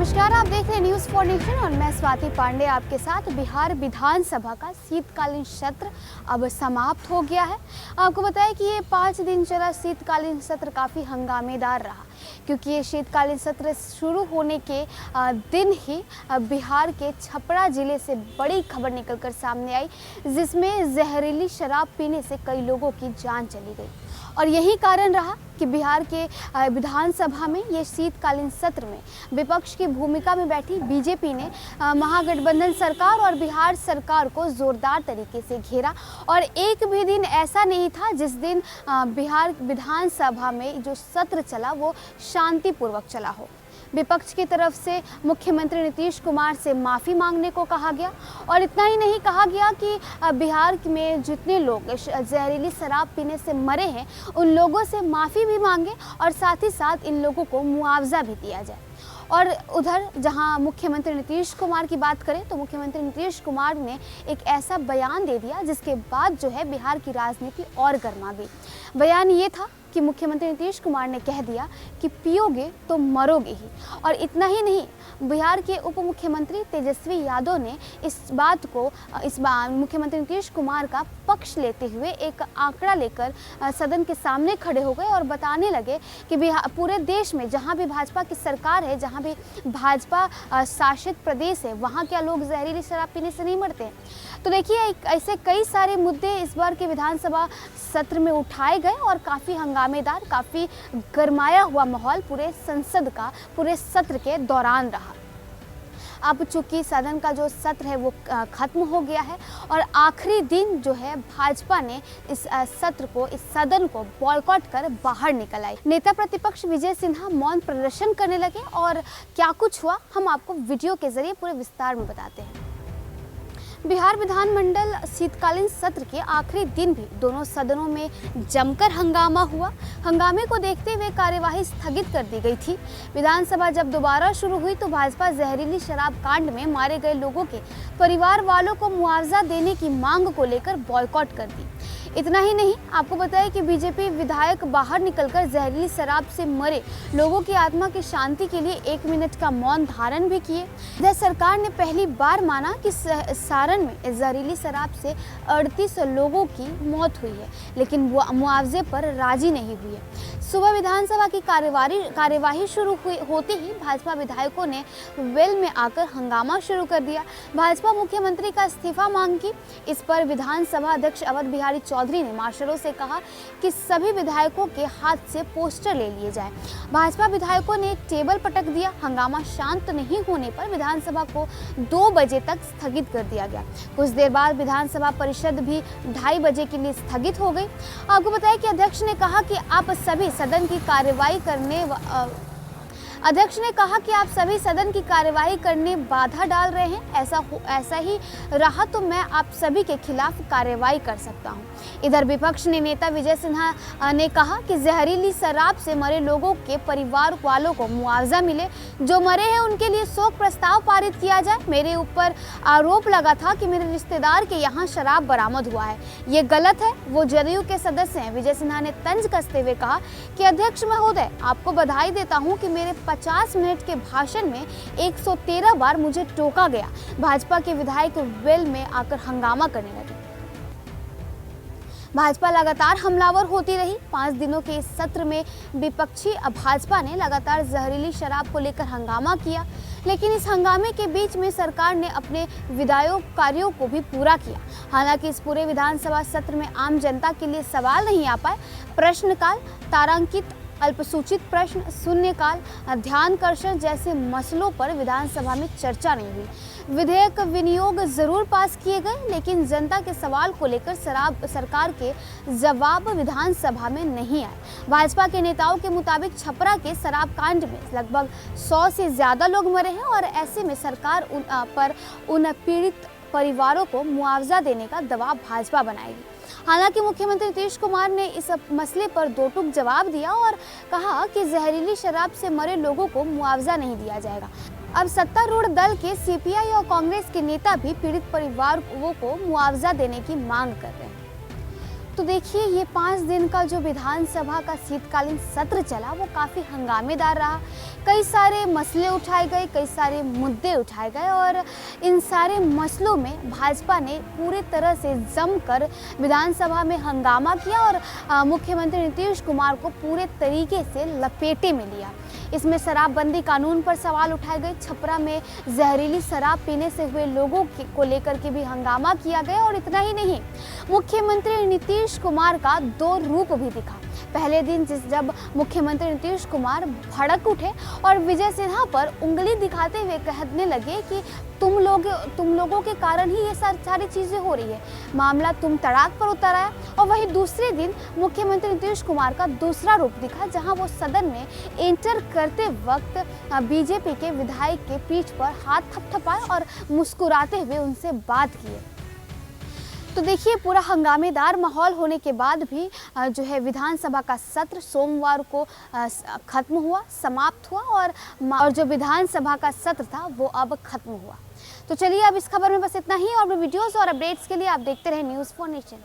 नमस्कार, आप देख रहे हैं न्यूज़ फॉर नेशन और मैं स्वाति पांडे आपके साथ। बिहार विधानसभा का शीतकालीन सत्र अब समाप्त हो गया है। आपको बताएं कि ये 5 दिन चला शीतकालीन सत्र काफ़ी हंगामेदार रहा, क्योंकि ये शीतकालीन सत्र शुरू होने के दिन ही बिहार के छपरा जिले से बड़ी खबर निकलकर सामने आई, जिसमें जहरीली शराब पीने से कई लोगों की जान चली गई। और यही कारण रहा कि बिहार के विधानसभा में ये शीतकालीन सत्र में विपक्ष की भूमिका में बैठी बीजेपी ने महागठबंधन सरकार और बिहार सरकार को जोरदार तरीके से घेरा। और एक भी दिन ऐसा नहीं था जिस दिन बिहार विधानसभा में जो सत्र चला वो शांतिपूर्वक चला हो। विपक्ष की तरफ से मुख्यमंत्री नीतीश कुमार से माफ़ी मांगने को कहा गया, और इतना ही नहीं कहा गया कि बिहार में जितने लोग जहरीली शराब पीने से मरे हैं उन लोगों से माफ़ी भी मांगे और साथ ही साथ इन लोगों को मुआवजा भी दिया जाए। और उधर जहां मुख्यमंत्री नीतीश कुमार की बात करें तो मुख्यमंत्री नीतीश कुमार ने एक ऐसा बयान दे दिया जिसके बाद जो है बिहार की राजनीति और गर्मा गई। बयान ये था कि मुख्यमंत्री नीतीश कुमार ने कह दिया कि पियोगे तो मरोगे ही। और इतना ही नहीं, बिहार के उप मुख्यमंत्री तेजस्वी यादव ने इस बार मुख्यमंत्री नीतीश कुमार का पक्ष लेते हुए एक आंकड़ा लेकर सदन के सामने खड़े हो गए और बताने लगे कि पूरे देश में जहां भी भाजपा की सरकार है, जहां भी भाजपा शासित प्रदेश है, वहां क्या लोग जहरीली शराब पीने से नहीं मरते। तो देखिए, ऐसे कई सारे मुद्दे इस बार के विधानसभा सत्र में उठाए गए और काफ़ी हंगामेदार, काफ़ी गरमाया हुआ माहौल पूरे संसद का पूरे सत्र के दौरान रहा। अब चूंकि सदन का जो सत्र है वो खत्म हो गया है और आखिरी दिन जो है भाजपा ने इस सत्र को, इस सदन को बॉयकॉट कर बाहर निकल आई। नेता प्रतिपक्ष विजय सिन्हा मौन प्रदर्शन करने लगे और क्या कुछ हुआ हम आपको वीडियो के जरिए पूरे विस्तार में बताते हैं। बिहार विधानमंडल शीतकालीन सत्र के आखिरी दिन भी दोनों सदनों में जमकर हंगामा हुआ। हंगामे को देखते हुए कार्यवाही स्थगित कर दी गई थी। विधानसभा जब दोबारा शुरू हुई तो भाजपा जहरीली शराब कांड में मारे गए लोगों के परिवार वालों को मुआवजा देने की मांग को लेकर बॉयकॉट कर दी। इतना ही नहीं, आपको बताया कि बीजेपी विधायक बाहर निकलकर जहरीली शराब से मरे लोगों की आत्मा की शांति के लिए 1 मिनट का मौन धारण भी किए। इधर सरकार ने पहली बार माना कि सारण में जहरीली शराब से 38 लोगों की मौत हुई है, लेकिन वो मुआवजे पर राजी नहीं हुई है। सुबह विधानसभा की कार्यवाही शुरू होते ही भाजपा विधायकों ने वेल में आकर हंगामा शुरू कर दिया। भाजपा मुख्यमंत्री का इस्तीफा मांग की। इस पर विधानसभा अध्यक्ष अवध बिहारी चौधरी ने मार्शलों से कहा कि सभी विधायकों के हाथ से पोस्टर ले लिए जाए। भाजपा विधायकों ने टेबल पटक दिया। हंगामा शांत नहीं होने पर विधानसभा को 2 बजे तक स्थगित कर दिया गया। कुछ देर बाद विधानसभा परिषद भी 2:30 बजे के लिए स्थगित हो गई। आपको बताया कि अध्यक्ष ने कहा कि आप सभी सदन की कार्यवाही करने बाधा डाल रहे हैं। ऐसा ही रहा तो मैं आप सभी के खिलाफ कार्रवाई कर सकता हूं। इधर विपक्ष ने नेता विजय सिन्हा ने कहा कि जहरीली शराब से मरे लोगों के परिवार वालों को मुआवजा मिले, जो मरे हैं उनके लिए शोक प्रस्ताव पारित किया जाए। मेरे ऊपर आरोप लगा था कि मेरे रिश्तेदार के यहाँ शराब बरामद हुआ है, ये गलत है। वो जदयू के सदस्य हैं। विजय सिन्हा ने तंज कसते हुए कहा कि अध्यक्ष महोदय, आपको बधाई देता हूँ कि मेरे 50 मिनट के भाषण में 113 बार मुझे टोका गया। भाजपा के विधायक वेल में आकर हंगामा करने लगे। भाजपा लगातार हमलावर होती रही। 5 दिनों के इस सत्र में विपक्षी भाजपा ने लगातार जहरीली शराब को लेकर हंगामा किया, लेकिन इस हंगामे के बीच में सरकार ने अपने विधायक कार्यों को भी पूरा किया। हालांकि इस पूरे विधानसभा सत्र में आम जनता के लिए सवाल नहीं आ पाए। प्रश्नकाल, तारांकित अल्पसूचित प्रश्न, शून्यकाल, ध्यानाकर्षण जैसे मसलों पर विधानसभा में चर्चा नहीं हुई। विधेयक विनियोग जरूर पास किए गए, लेकिन जनता के सवाल को लेकर सरकार के जवाब विधानसभा में नहीं आए। भाजपा के नेताओं के मुताबिक छपरा के शराब कांड में लगभग 100 से ज्यादा लोग मरे हैं और ऐसे में सरकार उन पीड़ित परिवारों को मुआवजा देने का दबाव भाजपा बनाएगी। हालांकि मुख्यमंत्री नीतीश कुमार ने इस मसले पर दो टूक जवाब दिया और कहा कि जहरीली शराब से मरे लोगों को मुआवजा नहीं दिया जाएगा। अब सत्तारूढ़ दल के सीपीआई और कांग्रेस के नेता भी पीड़ित परिवारों को मुआवजा देने की मांग कर रहे हैं। तो देखिए, ये 5 दिन का जो विधानसभा का शीतकालीन सत्र चला वो काफ़ी हंगामेदार रहा, कई सारे मसले उठाए गए, कई सारे मुद्दे उठाए गए और इन सारे मसलों में भाजपा ने पूरी तरह से जमकर विधानसभा में हंगामा किया और मुख्यमंत्री नीतीश कुमार को पूरे तरीके से लपेटे में लिया। इसमें शराबबंदी कानून पर सवाल उठाए गए, छपरा में जहरीली शराब पीने से हुए लोगों को लेकर के भी हंगामा किया गया और इतना ही नहीं, मुख्यमंत्री नीतीश कुमार का दो रूप भी दिखा। पहले दिन जब मुख्यमंत्री नीतीश कुमार भड़क उठे और विजय सिन्हा पर उंगली दिखाते हुए कहने लगे कि तुम लोगों के कारण ही ये सारी चीज़ें हो रही है, मामला तुम तड़ाक पर उतर आया। और वहीं दूसरे दिन मुख्यमंत्री नीतीश कुमार का दूसरा रूप दिखा, जहां वो सदन में एंटर करते वक्त बीजेपी के विधायक के पीठ पर हाथ थपथपाए और मुस्कुराते हुए उनसे बात किए। तो देखिए, पूरा हंगामेदार माहौल होने के बाद भी जो है विधानसभा का सत्र सोमवार को खत्म हुआ, समाप्त हुआ और जो विधानसभा का सत्र था वो अब खत्म हुआ। तो चलिए, अब इस खबर में बस इतना ही और वीडियोस और अपडेट्स के लिए आप देखते रहे न्यूज़4 नेशन।